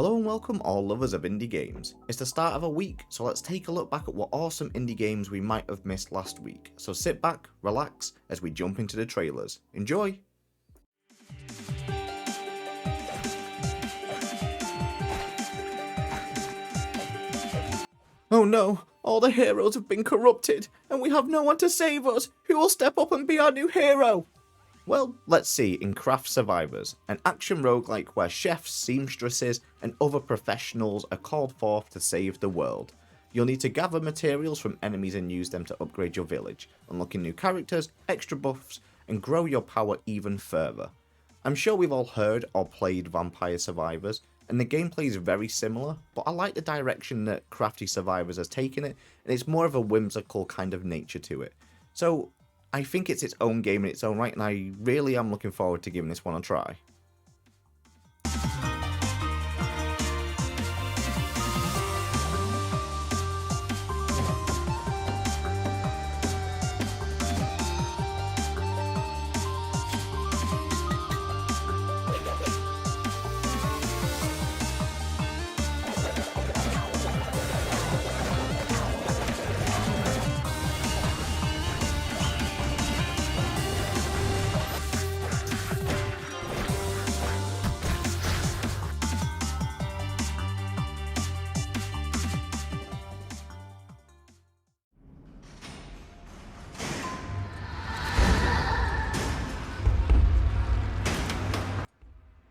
Hello and welcome all lovers of indie games. It's the start of a week, so let's take a look back at what awesome indie games we might have missed last week. So sit back, relax, as we jump into the trailers. Enjoy! Oh no, all the heroes have been corrupted, and we have no one to save us. Who will step up and be our new hero? Well, let's see in Crafty Survivors, an action roguelike where chefs, seamstresses, and other professionals are called forth to save the world. You'll need to gather materials from enemies and use them to upgrade your village, unlocking new characters, extra buffs, and grow your power even further. I'm sure we've all heard or played Vampire Survivors, and the gameplay is very similar, but I like the direction that Crafty Survivors has taken it, and it's more of a whimsical kind of nature to it. So I think it's its own game in its own right, and I really am looking forward to giving this one a try.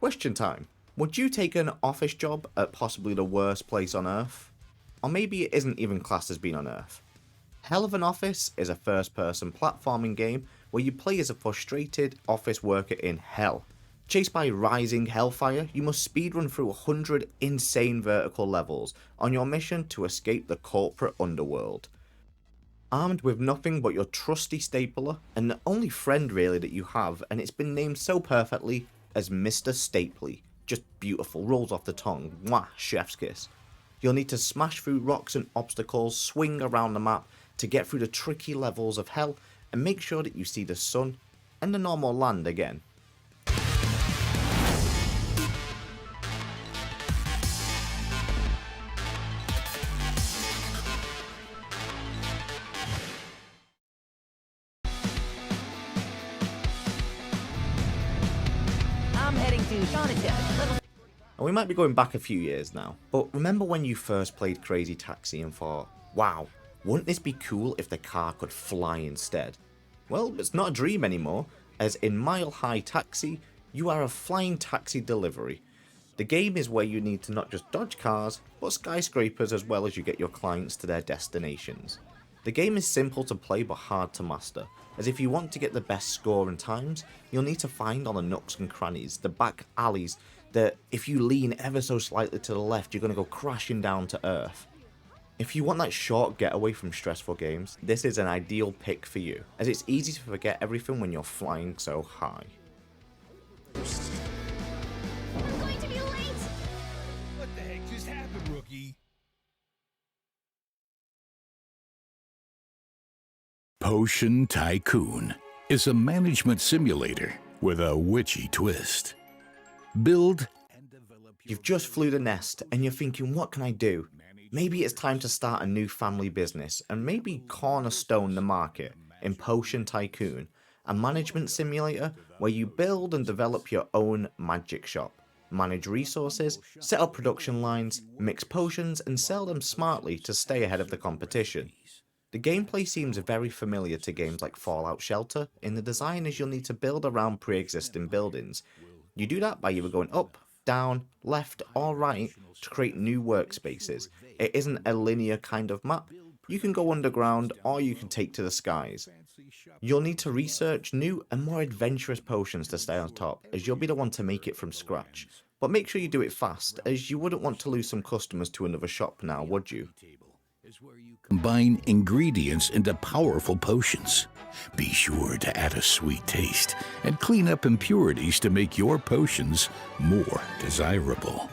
Question time. Would you take an office job at possibly the worst place on Earth? Or maybe it isn't even classed as being on Earth. Hell of an Office is a first-person platforming game where you play as a frustrated office worker in hell. Chased by rising hellfire, you must speedrun through 100 insane vertical levels on your mission to escape the corporate underworld. Armed with nothing but your trusty stapler and the only friend really that you have, and it's been named so perfectly as Mr. Stapley. Just beautiful, rolls off the tongue, mwah, chef's kiss. You'll need to smash through rocks and obstacles, swing around the map to get through the tricky levels of hell, and make sure that you see the sun and the normal land again. And we might be going back a few years now, but remember when you first played Crazy Taxi and thought, wow, wouldn't this be cool if the car could fly instead? Well, it's not a dream anymore, as in Mile High Taxi, you are a flying taxi delivery. The game is where you need to not just dodge cars, but skyscrapers as well as you get your clients to their destinations. The game is simple to play but hard to master, as if you want to get the best score and times, you'll need to find all the nooks and crannies, the back alleys, that if you lean ever so slightly to the left, you're going to go crashing down to earth. If you want that short getaway from stressful games, this is an ideal pick for you, as it's easy to forget everything when you're flying so high. I'm going to be late! What the heck just happened, rookie? Potion Tycoon is a management simulator with a witchy twist. Build and develop. You've just flew the nest and you're thinking, what can I do? Maybe it's time to start a new family business and maybe cornerstone the market in Potion Tycoon, a management simulator where you build and develop your own magic shop, manage resources, set up production lines, mix potions and sell them smartly to stay ahead of the competition. The gameplay seems very familiar to games like Fallout Shelter in the design, as you'll need to build around pre-existing buildings. You do that by either going up, down, left or right to create new workspaces. It isn't a linear kind of map. You can go underground or you can take to the skies. You'll need to research new and more adventurous potions to stay on top, as you'll be the one to make it from scratch. But make sure you do it fast, as you wouldn't want to lose some customers to another shop now, would you? Combine ingredients into powerful potions. Be sure to add a sweet taste and clean up impurities to make your potions more desirable.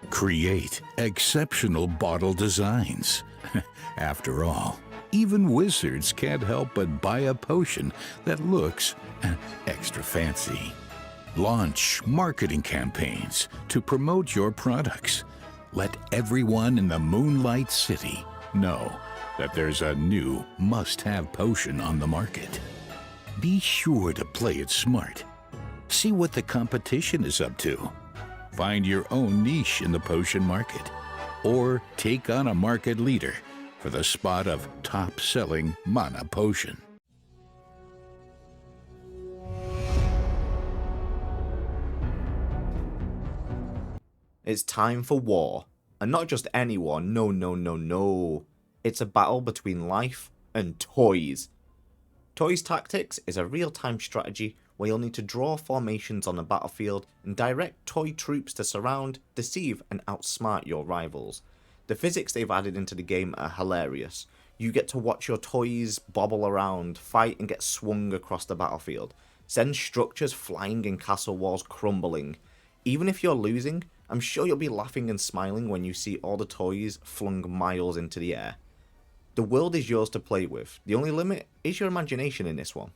Create exceptional bottle designs. After all, even wizards can't help but buy a potion that looks extra fancy. Launch marketing campaigns to promote your products. Let everyone in the Moonlight City know that there's a new must-have potion on the market. Be sure to play it smart. See what the competition is up to. Find your own niche in the potion market, or take on a market leader for the spot of top-selling mana potion. It's time for war. And not just any war, no. It's a battle between life and toys. Toys Tactics is a real-time strategy where you'll need to draw formations on the battlefield and direct toy troops to surround, deceive and outsmart your rivals. The physics they've added into the game are hilarious. You get to watch your toys bobble around, fight and get swung across the battlefield, send structures flying and castle walls crumbling. Even if you're losing, I'm sure you'll be laughing and smiling when you see all the toys flung miles into the air. The world is yours to play with. The only limit is your imagination in this one.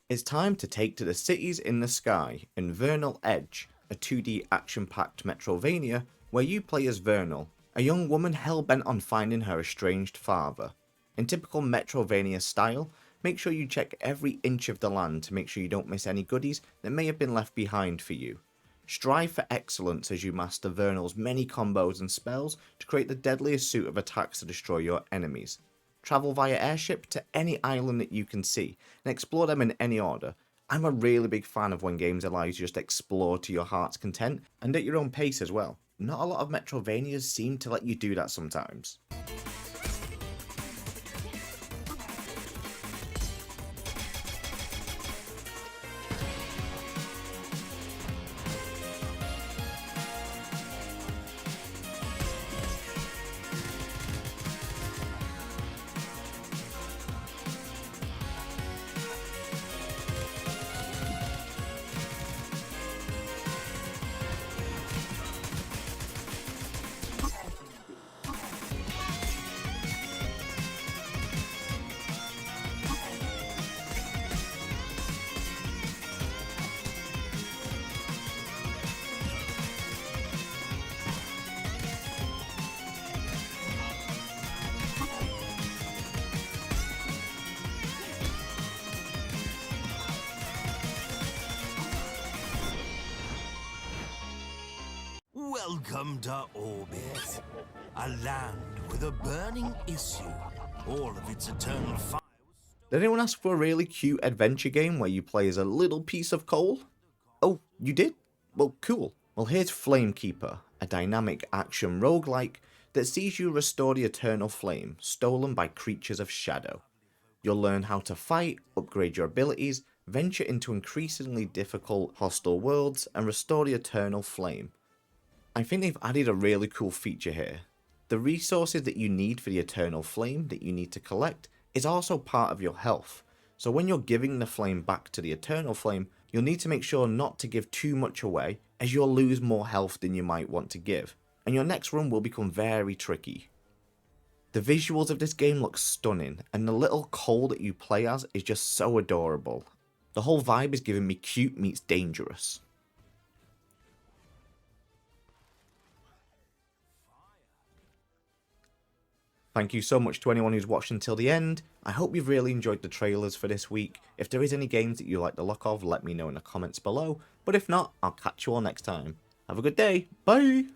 It's time to take to the cities in the sky in Vernal Edge, a 2D action-packed Metrovania where you play as Vernal, a young woman hell-bent on finding her estranged father. In typical Metrovania style, make sure you check every inch of the land to make sure you don't miss any goodies that may have been left behind for you. Strive for excellence as you master Vernal's many combos and spells to create the deadliest suit of attacks to destroy your enemies. Travel via airship to any island that you can see, and explore them in any order. I'm a really big fan of when games allow you to just explore to your heart's content, and at your own pace as well. Not a lot of Metrovanias seem to let you do that sometimes. Welcome to Orbit, a land with a burning issue, all of its eternal fire. Did anyone ask for a really cute adventure game where you play as a little piece of coal? Oh, you did? Well, cool. Well, here's Flamekeeper, a dynamic action roguelike that sees you restore the eternal flame stolen by creatures of shadow. You'll learn how to fight, upgrade your abilities, venture into increasingly difficult hostile worlds, and restore the eternal flame. I think they've added a really cool feature here. The resources that you need for the eternal flame that you need to collect is also part of your health. So when you're giving the flame back to the eternal flame, you'll need to make sure not to give too much away, as you'll lose more health than you might want to give, and your next run will become very tricky. The visuals of this game look stunning, and the little coal that you play as is just so adorable. The whole vibe is giving me cute meets dangerous. Thank you so much to anyone who's watched until the end. I hope you've really enjoyed the trailers for this week. If there is any games that you like the look of, let me know in the comments below. But if not, I'll catch you all next time. Have a good day. Bye!